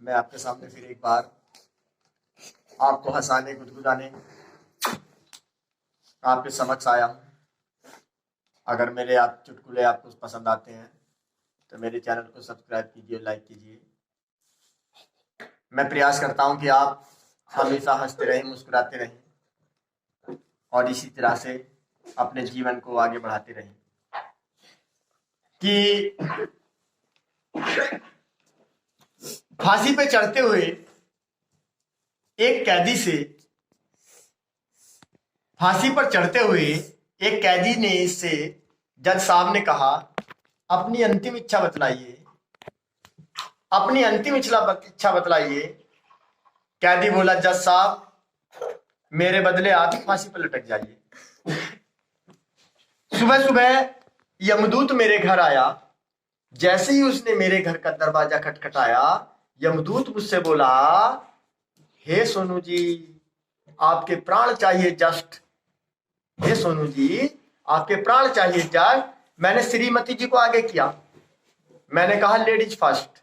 मैं आपके सामने फिर एक बार आपको हंसाने गुदगुदाने आपके समक्ष आया हूँ। अगर मेरे आप चुटकुले आपको पसंद आते हैं तो मेरे चैनल को सब्सक्राइब कीजिए, लाइक कीजिए। मैं प्रयास करता हूँ कि आप हमेशा हंसते रहें, मुस्कुराते रहें और इसी तरह से अपने जीवन को आगे बढ़ाते रहें। कि फांसी पे चढ़ते हुए एक कैदी से फांसी पर चढ़ते हुए एक कैदी ने इससे जज साहब ने कहा, अपनी अंतिम इच्छा बतलाइए, अपनी अंतिम इच्छा बतलाइए। कैदी बोला, जज साहब मेरे बदले आप ही फांसी पर लटक जाइए। सुबह सुबह यमदूत मेरे घर आया। जैसे ही उसने मेरे घर का दरवाजा खटखटाया, यमदूत मुझसे बोला, हे सोनू जी आपके प्राण चाहिए जस्ट। हे सोनू जी आपके प्राण चाहिए जस्ट। मैंने श्रीमती जी को आगे किया। मैंने कहा लेडीज फर्स्ट।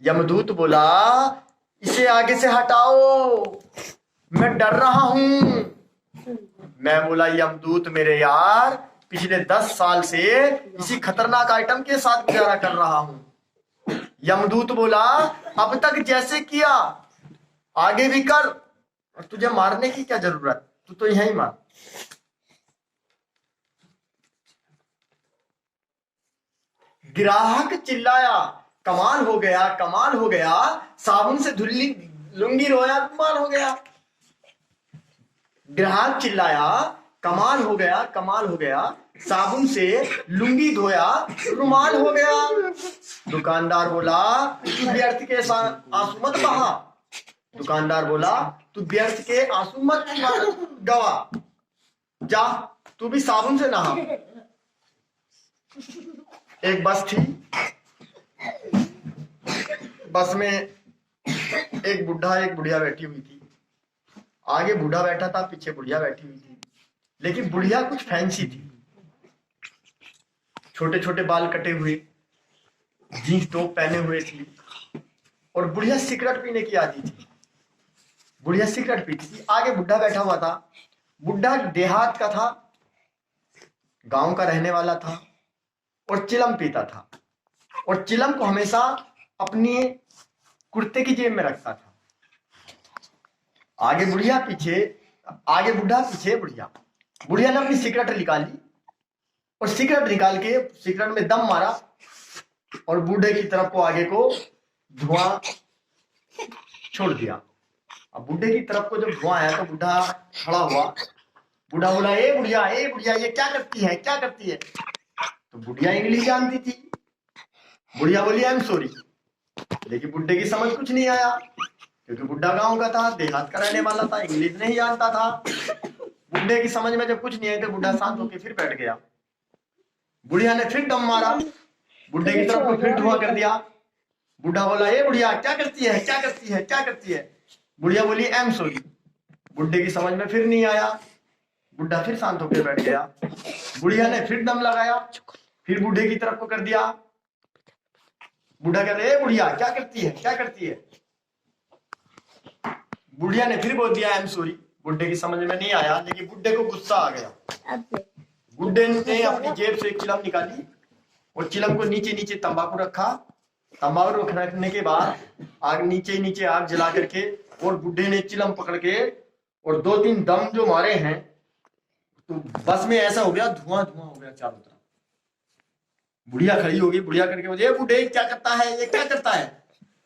यमदूत बोला, इसे आगे से हटाओ, मैं डर रहा हूं। मैं बोला, यमदूत मेरे यार, पिछले 10 साल से इसी खतरनाक आइटम के साथ गुजारा कर रहा हूं। यमदूत बोला, अब तक जैसे किया आगे भी कर, और तुझे मारने की क्या जरूरत, तू तो यहीं मार। ग्राहक चिल्लाया, कमाल हो गया, कमाल हो गया, साबुन से धुली लुंगी रोया, कमाल हो गया। ग्राहक चिल्लाया, कमाल हो गया, कमाल हो गया, साबुन से लुंगी धोया, रुमाल हो गया। दुकानदार बोला, तू व्यर्थ के आंसू मत बहा। दुकानदार बोला, तू व्यर्थ के आंसू मत गवा, जा तू भी साबुन से नहा। एक बस थी। बस में एक बुढ़ा एक बुढ़िया बैठी हुई थी। आगे बूढ़ा बैठा था, पीछे बुढ़िया बैठी हुई थी। लेकिन बुढ़िया कुछ फैंसी थी। छोटे छोटे बाल कटे हुए, जीन्स टॉप पहने हुए थी, और बुढ़िया सिगरेट पीने की आदी थी। बुढ़िया सिगरेट पीती थी। आगे बुढ़ा बैठा हुआ था। बुढ़ा देहात का था, गांव का रहने वाला था, और चिलम पीता था, और चिलम को हमेशा अपनी कुर्ते की जेब में रखता था। आगे बुढ़िया, पीछे आगे बुढ़ा, पीछे बुढ़िया। बुढ़िया ने अपनी सिगरेट निकाली और सिगरेट निकाल के सिगरेट में दम मारा और बूढ़े की तरफ को आगे को धुआं छोड़ दिया। अब बूढ़े की तरफ को जब धुआं आया तो बूढ़ा खड़ा हुआ। बूढ़ा बोला, ए बुढ़िया, ए बुढ़िया, ये क्या करती है, क्या करती है? तो बुढ़िया इंग्लिश जानती थी। बुढ़िया बोली, आई एम सॉरी। लेकिन बुढ़े की समझ कुछ नहीं आया, क्योंकि बुढ़ा गांव का था, देहात का रहने वाला था, इंग्लिश नहीं जानता था। बुढ़े की समझ में जब कुछ नहीं आया तो बुढ़ा शांत होकर फिर बैठ गया। बुढ़िया ने फिर दम मारा, बुढ़े की तरफ को फिर धुआं कर दिया। बुढ़ा बोला, ए बुढ़िया, क्या करती है, क्या करती है, क्या करती है? बुढ़िया बोली, आई एम सॉरी। बुढ़े की समझ में फिर नहीं आया। बुढ़ा फिर शांत होकर बैठ गया। बुढ़िया ने फिर दम लगाया, फिर बूढ़े की तरफ को कर दिया। बूढ़ा कह रहे, बुढ़िया क्या करती है, क्या करती है? बुढ़िया ने फिर बोल दिया, आई एम सॉरी। बुढ़े की समझ में नहीं आया, लेकिन बुढ़े को गुस्सा आ गया। बुढ़े ने अपनी जेब से एक चिलम निकाली और चिलम को नीचे नीचे तंबाकू रखा। तंबाकू रखने के बाद आग नीचे नीचे आग जला करके, और बुढ़े ने चिलम पकड़ के और 2-3 दम जो मारे हैं, तो बस में ऐसा हो गया, धुआं धुआं हो गया चारों तरफ। बुढ़िया खड़ी होगी। बुढ़िया करके बोले, बुढ़े क्या करता है, ये क्या करता है?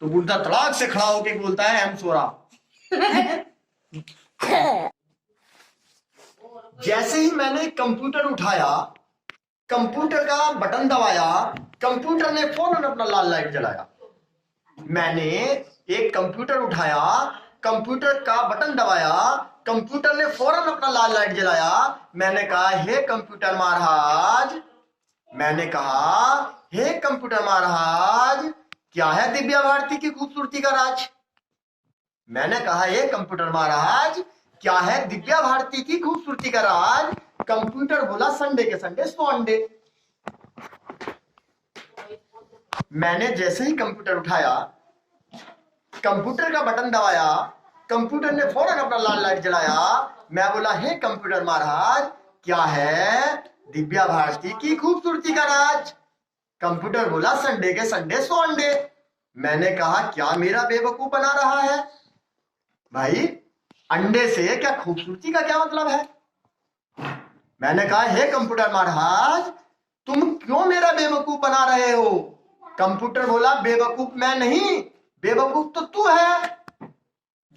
तो बुढ़ा तड़ाक से खड़ा होके बोलता है, आई एम सोरा। जैसे ही मैंने कंप्यूटर उठाया, कंप्यूटर का बटन दबाया, कंप्यूटर ने फौरन अपना लाल लाइट जलाया। मैंने एक कंप्यूटर उठाया, कंप्यूटर का बटन दबाया, कंप्यूटर ने फौरन अपना लाल लाइट जलाया। मैंने कहा, हे कंप्यूटर महाराज, मैंने कहा, हे कंप्यूटर महाराज, क्या है दिव्या भारती की खूबसूरती का राज? मैंने कहा, हे कंप्यूटर महाराज, क्या है दिव्या भारती की खूबसूरती का राज? कंप्यूटर बोला, संडे के संडे 100 अंडे। मैंने जैसे ही कंप्यूटर उठाया, कंप्यूटर का बटन दबाया, कंप्यूटर ने फौरन अपना लाल लाइट जलाया। मैं बोला, हे कंप्यूटर महाराज, क्या है दिव्या भारती की खूबसूरती का राज? कंप्यूटर बोला, संडे के संडे 100 अंडे। मैंने कहा, क्या मेरा बेवकूफ बना रहा है भाई? अंडे से क्या खूबसूरती का क्या मतलब है? मैंने कहा, हे कंप्यूटर महाराज, तुम क्यों मेरा बेवकूफ बना रहे हो? कंप्यूटर बोला, बेवकूफ मैं नहीं, बेवकूफ तो तू है,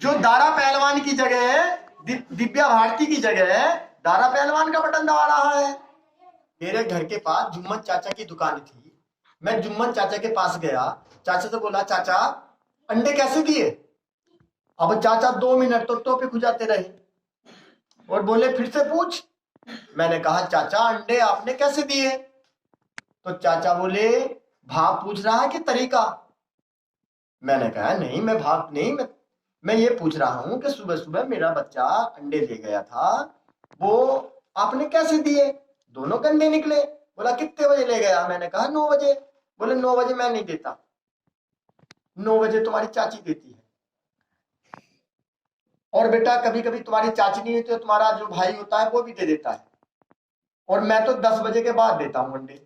जो दारा पहलवान की जगह, दिव्या भारती की जगह दारा पहलवान का बटन दबा रहा है। मेरे घर के पास जुम्मन चाचा की दुकान थी। मैं जुम्मन चाचा के पास गया, चाचा से बोला, चाचा अंडे कैसे दिए? अब चाचा 2 मिनट तो टोपे खुजाते रहे और बोले, फिर से पूछ। मैंने कहा, चाचा अंडे आपने कैसे दिए? तो चाचा बोले, भाव पूछ रहा है कि तरीका? मैंने कहा, नहीं मैं भाव नहीं, मैं ये पूछ रहा हूं कि सुबह सुबह मेरा बच्चा अंडे ले गया था, वो आपने कैसे दिए? दोनों गंदे निकले। बोला, कितने बजे ले गया? मैंने कहा, 9 बजे। बोले, 9 बजे मैं नहीं देता, 9 बजे तुम्हारी चाची देती है। और बेटा कभी कभी तुम्हारी चाची नहीं होती तो तुम्हारा जो भाई होता है वो भी दे देता है, और मैं तो 10 बजे के बाद देता हूँ अंडे।